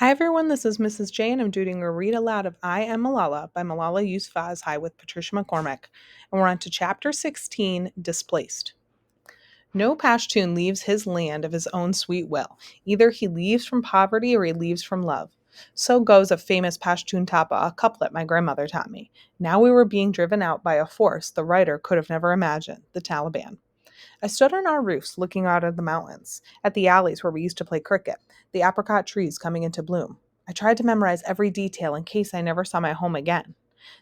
Hi everyone, this is Mrs. J, and I'm doing a read aloud of I Am Malala by Malala Yousafzai with Patricia McCormick, and we're on to Chapter 16, Displaced. No Pashtun leaves his land of his own sweet will. Either he leaves from poverty or he leaves from love. So goes a famous Pashtun tapa, a couplet my grandmother taught me. Now we were being driven out by a force the writer could have never imagined, the Taliban. I stood on our roofs looking out at the mountains, at the alleys where we used to play cricket, the apricot trees coming into bloom. I tried to memorize every detail in case I never saw my home again.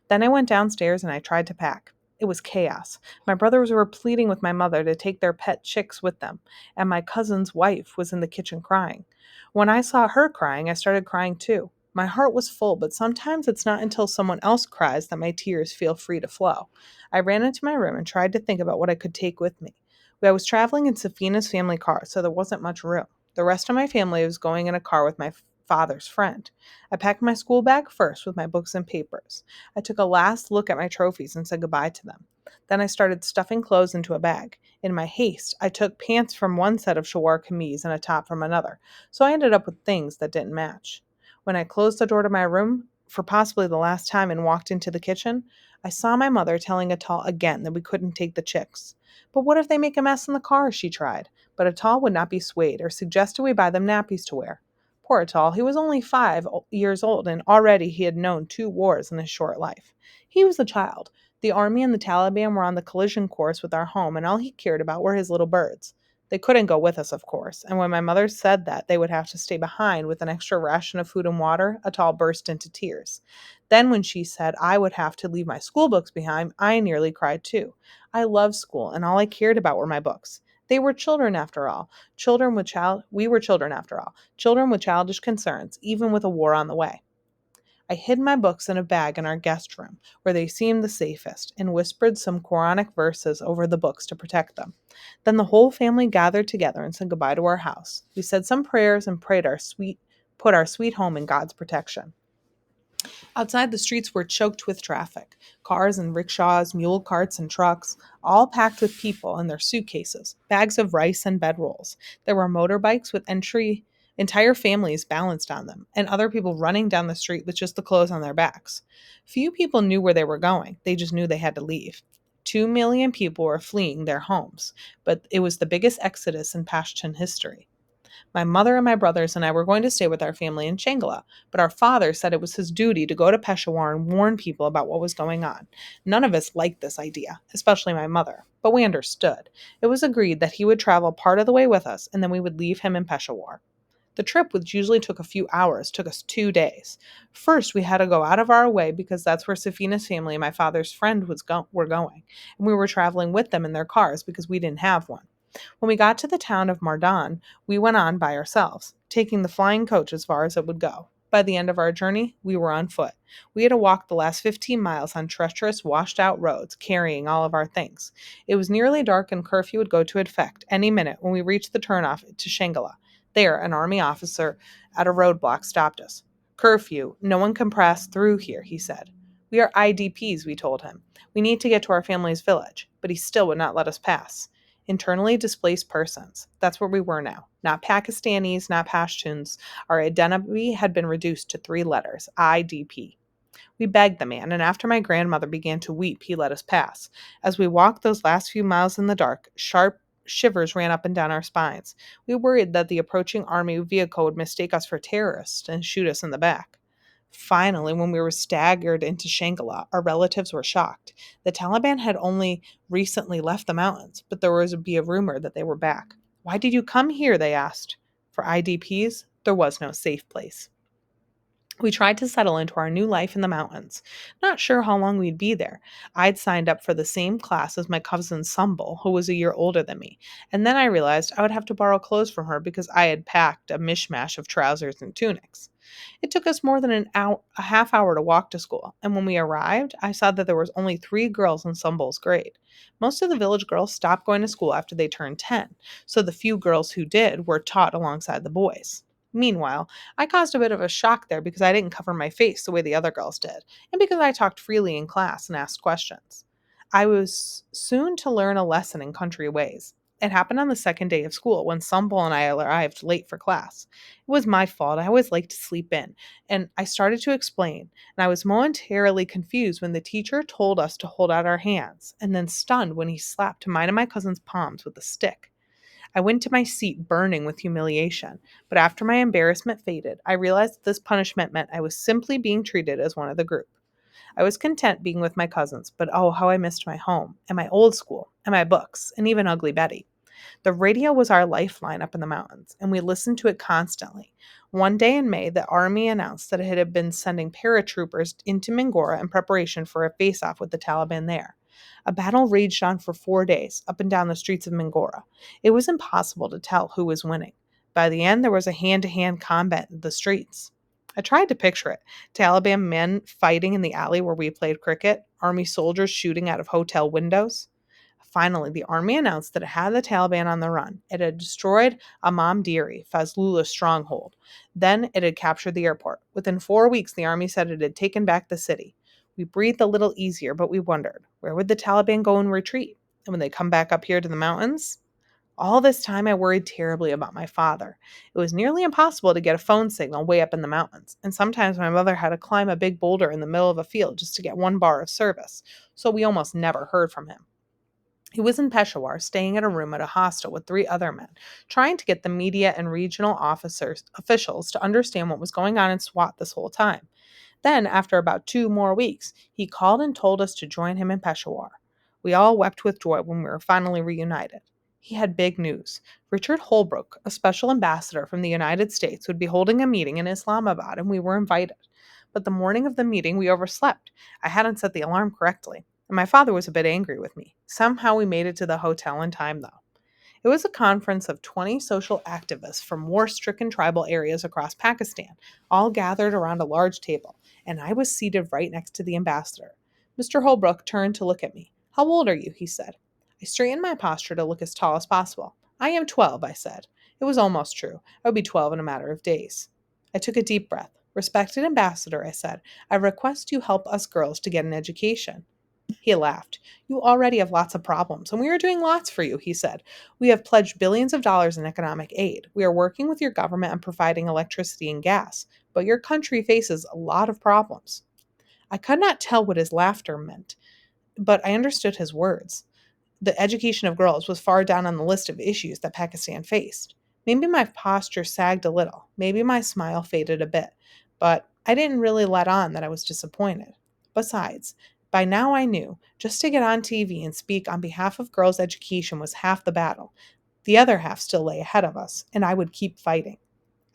Then I went downstairs and I tried to pack. It was chaos. My brothers were pleading with my mother to take their pet chicks with them, and my cousin's wife was in the kitchen crying. When I saw her crying, I started crying too. My heart was full, but sometimes it's not until someone else cries that my tears feel free to flow. I ran into my room and tried to think about what I could take with me. I was traveling in Safina's family car, so there wasn't much room. The rest of my family was going in a car with my father's friend. I packed my school bag first with my books and papers. I took a last look at my trophies and said goodbye to them. Then I started stuffing clothes into a bag. In my haste, I took pants from one set of shalwar kameez and a top from another, so I ended up with things that didn't match. When I closed the door to my room, for possibly the last time, and walked into the kitchen, I saw my mother telling Atal again that we couldn't take the chicks. But what if they make a mess in the car? She tried. But Atal would not be swayed or suggested we buy them nappies to wear. Poor Atal, he was only 5 years old, and already he had known 2 wars in his short life. He was a child. The army and the Taliban were on the collision course with our home, and all he cared about were his little birds. They couldn't go with us, of course, and when my mother said that they would have to stay behind with an extra ration of food and water, Atal burst into tears. Then when she said I would have to leave my school books behind, I nearly cried too. I loved school, and all I cared about were my books. They were children after all. We were children after all. Children with childish concerns, even with a war on the way. I hid my books in a bag in our guest room, where they seemed the safest, and whispered some Quranic verses over the books to protect them. Then the whole family gathered together and said goodbye to our house. We said some prayers and put our sweet home in God's protection. Outside, the streets were choked with traffic. Cars and rickshaws, mule carts and trucks, all packed with people and their suitcases, bags of rice and bedrolls. There were motorbikes with entire families balanced on them, and other people running down the street with just the clothes on their backs. Few people knew where they were going. They just knew they had to leave. 2 million people were fleeing their homes, but it was the biggest exodus in Pashtun history. My mother and my brothers and I were going to stay with our family in Shanghala, but our father said it was his duty to go to Peshawar and warn people about what was going on. None of us liked this idea, especially my mother, but we understood. It was agreed that he would travel part of the way with us, and then we would leave him in Peshawar. The trip, which usually took a few hours, took us 2 days. First, we had to go out of our way because that's where Safina's family and my father's friend were going, and we were traveling with them in their cars because we didn't have one. When we got to the town of Mardan, we went on by ourselves, taking the flying coach as far as it would go. By the end of our journey, we were on foot. We had to walk the last 15 miles on treacherous, washed out roads, carrying all of our things. It was nearly dark and curfew would go to effect any minute when we reached the turnoff to Shanghala. There, an army officer at a roadblock stopped us. Curfew. No one can pass through here, he said. We are IDPs, we told him. We need to get to our family's village, but he still would not let us pass. Internally displaced persons. That's where we were now. Not Pakistanis, not Pashtuns. Our identity had been reduced to 3 letters, IDP. We begged the man, and after my grandmother began to weep, he let us pass. As we walked those last few miles in the dark, sharp shivers ran up and down our spines. We worried that the approaching army vehicle would mistake us for terrorists and shoot us in the back. Finally, when we were staggered into Shanghala, our relatives were shocked. The Taliban had only recently left the mountains, but there was be a rumor that they were back. Why did you come here? They asked. For IDPs, there was no safe place. We tried to settle into our new life in the mountains. Not sure how long we'd be there. I'd signed up for the same class as my cousin Sumbul, who was a year older than me, and then I realized I would have to borrow clothes from her because I had packed a mishmash of trousers and tunics. It took us more than a half hour to walk to school, and when we arrived, I saw that there was only 3 girls in Sumbul's grade. Most of the village girls stopped going to school after they turned 10, so the few girls who did were taught alongside the boys. Meanwhile, I caused a bit of a shock there because I didn't cover my face the way the other girls did, and because I talked freely in class and asked questions. I was soon to learn a lesson in country ways. It happened on the second day of school when Sumble and I arrived late for class. It was my fault. I always like to sleep in. And I started to explain, and I was momentarily confused when the teacher told us to hold out our hands, and then stunned when he slapped mine and my cousin's palms with a stick. I went to my seat burning with humiliation, but after my embarrassment faded, I realized that this punishment meant I was simply being treated as one of the group. I was content being with my cousins, but oh, how I missed my home, and my old school, and my books, and even Ugly Betty. The radio was our lifeline up in the mountains, and we listened to it constantly. One day in May, the Army announced that it had been sending paratroopers into Mingora in preparation for a face off with the Taliban there. A battle raged on for 4 days, up and down the streets of Mingora. It was impossible to tell who was winning. By the end, there was a hand to hand combat in the streets. I tried to picture it. Taliban men fighting in the alley where we played cricket, army soldiers shooting out of hotel windows. Finally, the army announced that it had the Taliban on the run. It had destroyed Imam Diri, Fazlullah's stronghold. Then it had captured the airport. Within 4 weeks, the army said it had taken back the city. We breathed a little easier, but we wondered, where would the Taliban go and retreat? And when they come back up here to the mountains? All this time, I worried terribly about my father. It was nearly impossible to get a phone signal way up in the mountains, and sometimes my mother had to climb a big boulder in the middle of a field just to get one bar of service, so we almost never heard from him. He was in Peshawar, staying in a room at a hostel with 3 other men, trying to get the media and regional officials to understand what was going on in SWAT this whole time. Then, after about 2 more weeks, he called and told us to join him in Peshawar. We all wept with joy when we were finally reunited. He had big news. Richard Holbrooke, a special ambassador from the United States, would be holding a meeting in Islamabad, and we were invited. But the morning of the meeting, we overslept. I hadn't set the alarm correctly, and my father was a bit angry with me. Somehow we made it to the hotel in time, though. It was a conference of 20 social activists from war stricken tribal areas across Pakistan, all gathered around a large table, and I was seated right next to the ambassador. Mr. Holbrook turned to look at me. How old are you? He said. I straightened my posture to look as tall as possible. I am 12, I said. It was almost true. I would be 12 in a matter of days. I took a deep breath. Respected ambassador, I said, I request you help us girls to get an education. He laughed. You already have lots of problems, and we are doing lots for you, he said. We have pledged billions of dollars in economic aid. We are working with your government on providing electricity and gas, but your country faces a lot of problems. I could not tell what his laughter meant, but I understood his words. The education of girls was far down on the list of issues that Pakistan faced. Maybe my posture sagged a little, maybe my smile faded a bit, but I didn't really let on that I was disappointed. Besides, by now I knew just to get on TV and speak on behalf of girls' education was half the battle. The other half still lay ahead of us, and I would keep fighting.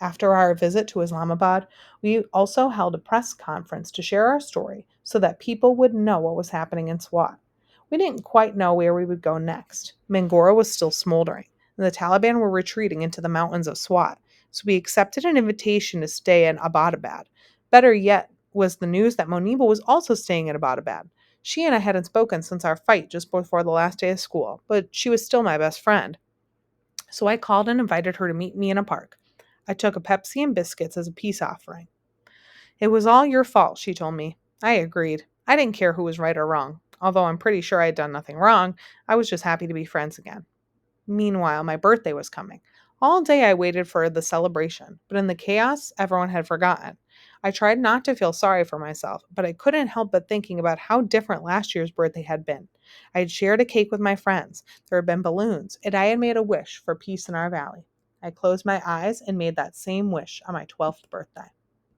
After our visit to Islamabad, we also held a press conference to share our story so that people would know what was happening in Swat. We didn't quite know where we would go next. Mangora was still smoldering, and the Taliban were retreating into the mountains of Swat, so we accepted an invitation to stay in Abbottabad. Better yet was the news that Moniba was also staying in Abbottabad. She and I hadn't spoken since our fight just before the last day of school, but she was still my best friend. So I called and invited her to meet me in a park. I took a Pepsi and biscuits as a peace offering. It was all your fault, she told me. I agreed. I didn't care who was right or wrong. Although I'm pretty sure I had done nothing wrong, I was just happy to be friends again. Meanwhile, my birthday was coming. All day I waited for the celebration, but in the chaos, everyone had forgotten. I tried not to feel sorry for myself, but I couldn't help but thinking about how different last year's birthday had been. I had shared a cake with my friends, there had been balloons, and I had made a wish for peace in our valley. I closed my eyes and made that same wish on my 12th birthday.